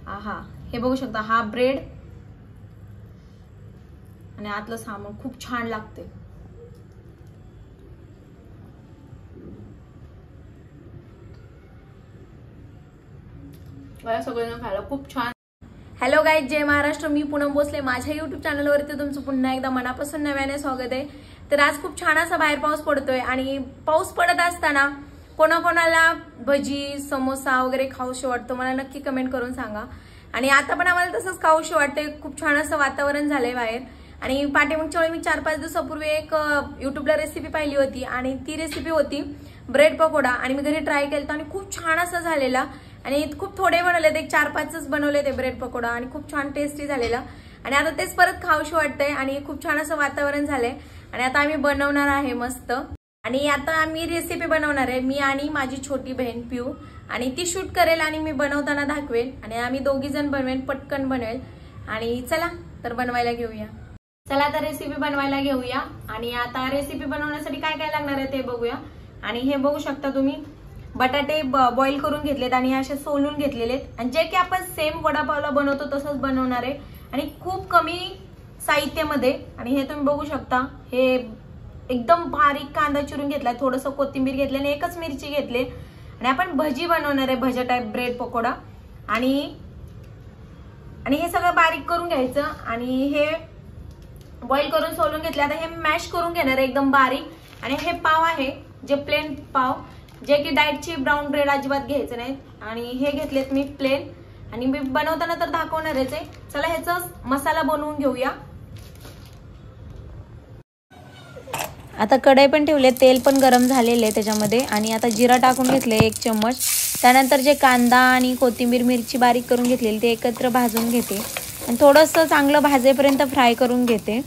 आहा, हे बघू शकता, हा ब्रेड आणि आतलं सामान खूप छान लागते. मला सगळ्यांना खायला खूप छान. हॅलो गाईज, जय महाराष्ट्र. मी पूनम भोसले. माझ्या युट्यूब चॅनलवरती तुमचं पुन्हा एकदा मनापासून नव्याने स्वागत आहे. तर आज खूप छान असा बाहेर पाऊस पडतोय आणि पाऊस पडत असताना कोणाकोणाला भजी समोसा वगैरे खाऊशी वाटतं मला नक्की कमेंट करून सांगा. आणि आता पण आम्हाला तसंच खाऊशी वाटते. खूप छान असं वातावरण झालंय बाहेर. आणि पाठीमागच्या वेळी मी 4-5 दिवसापूर्वी एक युट्यूबला रेसिपी पाहिली होती आणि ती रेसिपी होती ब्रेड पकोडा. आणि मी घरी ट्राय केला आणि खूप छान असं झालेला. आणि खूप थोडे बनवले, एक 4-5च बनवले ते ब्रेड पकोडा आणि खूप छान टेस्टी झालेला. आणि आता तेच परत खाऊशी वाटतंय आणि खूप छान असं वातावरण झालंय. आणि आता आम्ही बनवणार आहे मस्त. आणि आता आम्ही रेसिपी बनवणार आहे, मी आणि माझी छोटी बहीण पिऊ. आणि ती शूट करेल आणि मी बनवताना दाखवेल. आणि आम्ही दोघी जण बनवेल, पटकन बनवेल. आणि चला तर बनवायला घेऊया. चला तर रेसिपी बनवायला घेऊया. आणि आता रेसिपी बनवण्यासाठी काय काय लागणार आहे ते बघूया. आणि हे बघू शकता तुम्ही, बटाटे बॉईल करून घेतलेत आणि असे सोलून घेतलेले, आणि जे की आपण सेम वडापावला बनवतो तसंच बनवणार आहे आणि खूप कमी साहित्यामध्ये. आणि हे तुम्ही बघू शकता, हे एकदम बारीक कांदा चिरून घेतलाय, थोडंसं कोथिंबीर घेतली आणि एकच मिरची घेतली. आणि आपण भजी बनवणार आहे, भजा टाईप ब्रेड पकोडा. आणि हे सगळं बारीक करून घ्यायचं. आणि हे बॉईल करून सोलून घेतले. आता हे मॅश करून घेणार आहे एकदम बारीक. आणि हे पाव आहे, जे प्लेन पाव, जे की डाएटची ब्राऊन ब्रेड अजिबात घ्यायचं नाही. आणि हे घेतलेत मी प्लेन. आणि मी बनवताना तर दाखवणारच आहे. चला ह्याचा मसाला बनवून घेऊया. आता कढई पण ठेवले, तेल पण गरम झालेले त्याच्यामध्ये. आणि आता जिरा टाकून घेतले 1 चम्मच. त्यानंतर जे कांदा आणि कोथिंबीर मिरची बारीक करून घेतलेली ते एकत्र भाजून घेते आणि थोडंसं चांगलं भाजेपर्यंत फ्राय करून घेते.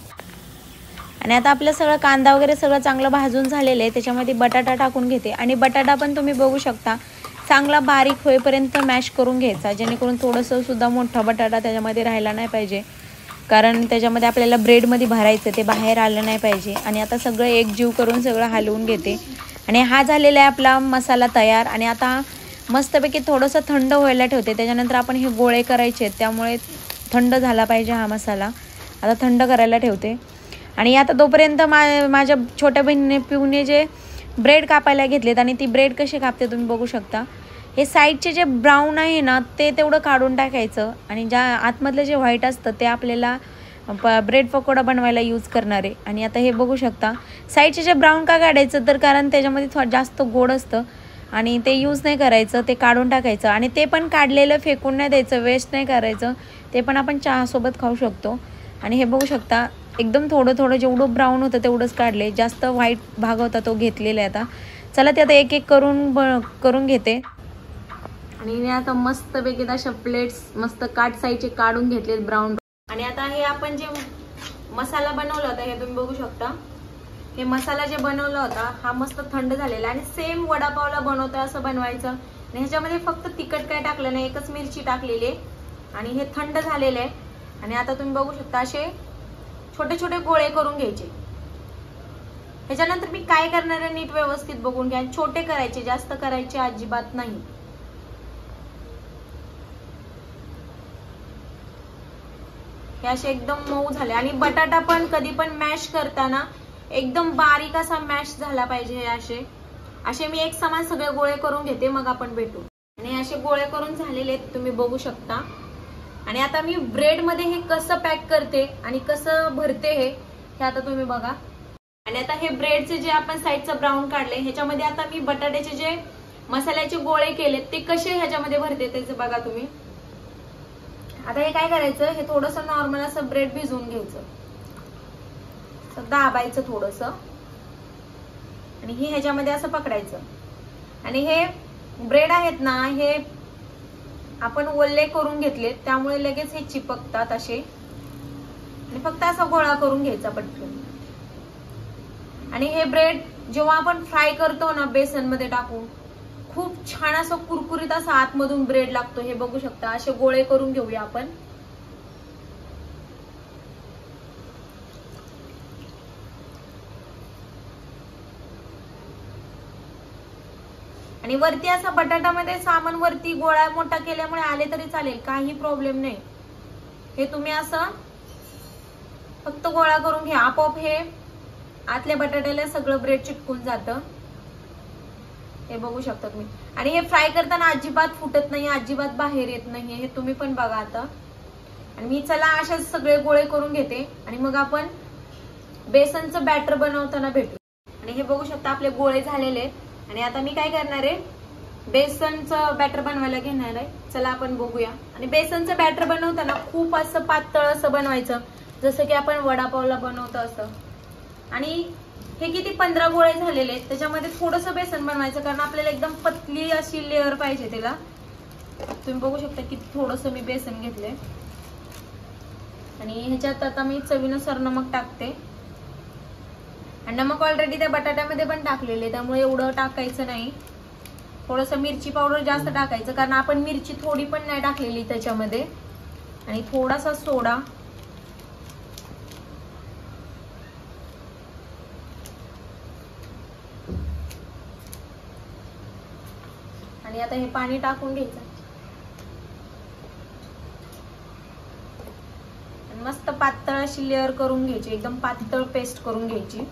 आणि आता आपलं सगळं कांदा वगैरे सगळं चांगलं भाजून झालेलं आहे. त्याच्यामध्ये बटाटा टाकून घेते. आणि बटाटा पण तुम्ही बघू शकता चांगला बारीक होईपर्यंत मॅश करून घ्यायचा, जेणेकरून थोडंसं सुद्धा मोठा बटाटा त्याच्यामध्ये राहायला नाही पाहिजे, कारण त्याच्यामध्ये आपल्याला ब्रेडमध्ये भरायचं, ते बाहेर आलं नाही पाहिजे. आणि आता सगळं एकजीव करून सगळं हलवून घेते. आणि हा झालेला आहे आपला मसाला तयार. आणि आता मस्तपैकी थोडंसं थंड व्हायला ठेवते. त्याच्यानंतर आपण हे गोळे करायचे आहेत, त्यामुळे थंड झाला पाहिजे हा मसाला. आता थंड करायला ठेवते. आणि आता तोपर्यंत माझ्या छोट्या बहिणीने पिऊने जे ब्रेड कापायला घेतलेत. आणि ती ब्रेड कशी कापते तुम्ही बघू शकता. हे साईडचे जे ब्राऊन आहे ना ते तेवढं काढून टाकायचं. आणि ज्या आतमधलं जे व्हाईट असतं ते आपल्याला ब्रेड पकोडा बनवायला यूज करणार आहे. आणि आता हे बघू शकता, साईडचे जे ब्राऊन का काढायचं, तर कारण त्याच्यामध्ये थोडं जास्त गोड असतं आणि ते यूज नाही करायचं, ते काढून टाकायचं. आणि ते पण काढलेलं फेकून नाही द्यायचं, वेस्ट नाही करायचं, ते पण आपण चहासोबत खाऊ शकतो. आणि हे बघू शकता एकदम थोडं थोडं जेवढं ब्राऊन होतं तेवढंच काढले, जास्त व्हाईट भाग होता तो घेतलेला आहे. आता चला ते आता एक एक करून घेते. आणि आता मस्तपैकी अशा प्लेट्स मस्त काट साईडचे काढून घेतलेत ब्राऊन. आणि आता हे आपण जे मसाला बनवला होता हे तुम्ही बघू शकता, हे मसाला जे बनवला होता हा मस्त थंड झालेला. आणि सेम वडापावला बनवतो असं बनवायचं. आणि ह्याच्यामध्ये फक्त तिखट काय टाकलं नाही, एकच मिरची टाकलेली आहे. आणि हे थंड झालेलं आहे. आणि आता तुम्ही बघू शकता असे छोटे छोटे गोळे करून घ्यायचे. ह्याच्यानंतर मी काय करणार आहे नीट व्यवस्थित बघून घ्या. छोटे करायचे, जास्त करायचे अजिबात नाही. हे असे एकदम मऊ झाले. आणि बटाटा पण कधी पण मॅश करताना एकदम बारीक असा मॅश झाला पाहिजे. हे असे मी एक समान सगळे गोळे करून घेते, मग आपण भेटू. आणि असे गोळे करून झालेले आहेत तुम्ही बघू शकता. आणि आता मी ब्रेड मध्ये हे कसं पॅक करते आणि कसं भरते हे आता तुम्ही बघा. आणि आता हे ब्रेडचे जे आपण साईडचं ब्राऊन काढले ह्याच्यामध्ये आता मी बटाट्याचे जे मसाल्याचे गोळे केले ते कसे ह्याच्यामध्ये भरते त्याचं बघा तुम्ही. आता हे काय करायचं, हे थोडंसं नॉर्मल असं ब्रेड भिजवून घ्यायचं, दाबायचं थोडंसं. आणि हे ह्याच्यामध्ये असं पकडायचं. आणि हे ब्रेड आहेत ना हे आपण ओले करून घेतले, त्यामुळे लगेच हे चिपकतात असे. आणि फक्त असा गोळा करून घ्यायचा पटकन. आणि हे ब्रेड जेव्हा आपण फ्राय करतो ना बेसन मध्ये टाकून, खूप छान असं कुरकुरीत असा आतमधून ब्रेड लागतो. हे बघू शकता, असे गोळे करून घेऊया आपण. आणि वरती असा बटाटामध्ये सामान वरती गोळा मोठा केल्यामुळे आले तरी चालेल, काही प्रॉब्लेम नाही. हे तुम्ही असं फक्त गोळा करून घ्या, आपोआप हे आतल्या बटाट्याला सगळं ब्रेड चिटकून जातं. हे बघू शकता तुम्ही. आणि हे फ्राय करताना अजिबात फुटत नाही, अजिबात बाहेर येत नाही, हे तुम्ही पण बघा आता. आणि मी चला अशाच सगळे गोळे करून घेते आणि मग आपण बेसनचं बॅटर बनवताना भेटू. आणि हे बघू शकता आपले गोळे झालेले आहेत. आणि आता मी काय करणार आहे, बेसनचं बॅटर बनवायला घेणार आहे. चला आपण बघूया. आणि बेसनचं बॅटर बनवताना खूप असं पातळ असं बनवायचं, जसं की आपण वडापावला बनवतो असं. आणि हे किती 15 गोळे झालेले आहेत, त्याच्यामध्ये थोडंसं बेसन बनवायचं, कारण आपल्याला एकदम पतली अशी लेअर पाहिजे त्याला. तुम्ही बघू शकता किती थोडंसं मी बेसन घेतलंय. आणि ह्याच्यात आता मी चवीनुसार नमक टाकते. आणि नमक ऑलरेडी त्या बटाट्यामध्ये पण टाकलेले, त्यामुळे एवढं टाकायचं नाही. थोडंसं मिरची पावडर जास्त टाकायचं, कारण आपण मिरची थोडी पण नाही टाकलेली त्याच्यामध्ये. आणि थोडासा सोडा. आणि आता हे पाणी टाकून घ्यायचं. मस्त पातळ अशी लेअर करून घ्यायची, एकदम पातळ पेस्ट करून घ्यायची.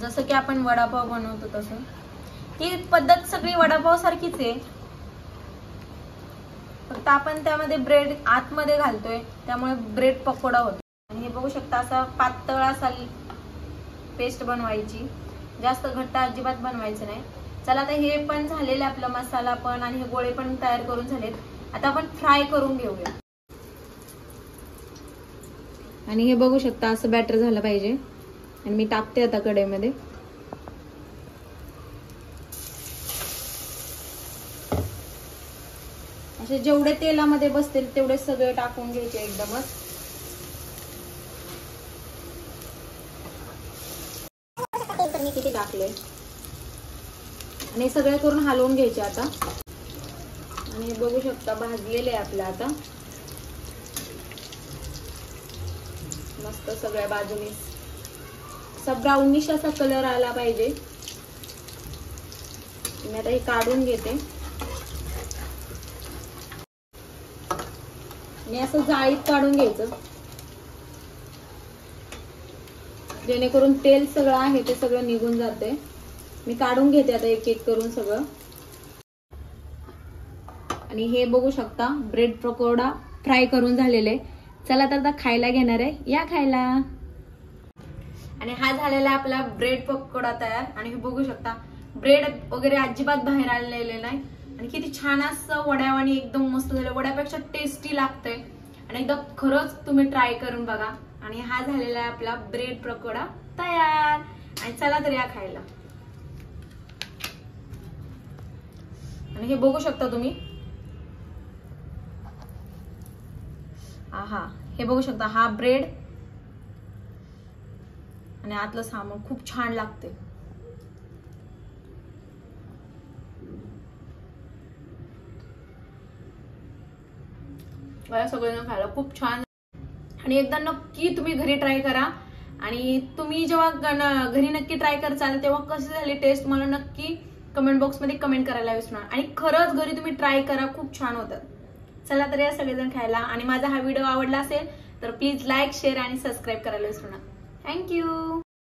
जसं की आपण वडापाव बनवतो तसं. ही पद्धत सगळी वडापाव सारखीच आहे, फक्त आपण त्यामध्ये ब्रेड आतमध्ये घालतोय, त्यामुळे ब्रेड पकोडा होतो. आणि हे बघू शकता असा पातळ असा पेस्ट बनवायची, जास्त घट्ट अजिबात बनवायचं नाही. चला आता हे पण झालेलं आपला मसाला पण, आणि हे गोळे पण तयार करून झालेत. आता आपण फ्राय करून घेऊया. आणि हे बघू शकता असं बॅटर झालं पाहिजे. आणि मी टाकते आता कढईमध्ये. असे जेवढे तेलामध्ये बसतील तेवढे सगळे टाकून घ्यायचे एकदमच. मी किती टाकले. आणि सगळे करून हलवून घ्यायचे आता. आणि बघू शकता भाजलेले आहे आपलं आता मस्त सगळ्या बाजूनी. असा ब्राउनिश असा कलर आला पाहिजे. मी आता हे काढून घेते. आणि असं जाळीत काढून घ्यायचं, जेणेकरून तेल सगळं आहे ते सगळं निघून जाते. मी काढून घेते आता एक एक करून सगळं. आणि हे बघू शकता ब्रेड पकोडा फ्राय करून झालेले. चला तर आता खायला घेणार आहे, या खायला. आणि हा झालेला आपला ब्रेड पकोडा तयार. आणि हे बघू शकता ब्रेड वगैरे अजिबात बाहेर आलेले नाही. आणि किती छान असं वड्यावानी एकदम मस्त झालं, वड्यापेक्षा टेस्टी लागतंय. आणि एकदा खरंच तुम्ही ट्राय करून बघा. आणि हा झालेला आहे आपला ब्रेड पकोडा तयार. आणि चला तर या खायला. आणि हे बघू शकता तुम्ही, आहा, हे बघू शकता हा ब्रेड आणि आतलं सामान खूप छान लागते. मला सगळ्यांना खायला खूप छान. आणि एकदा नक्की तुम्ही घरी ट्राय करा. आणि तुम्ही जेव्हा घरी नक्की ट्राय करचाल तेव्हा कशी झाली टेस्ट मला नक्की कमेंट बॉक्स मध्ये कमेंट करायला विसरू नका. आणि खरंच घरी तुम्ही ट्राय करा, खूप छान होतात. चला तर या सगळेजण खायला. आणि माझा हा व्हिडिओ आवडला असेल तर प्लीज लाईक, शेअर आणि सबस्क्राईब करायला विसरू नका. थँक्यू.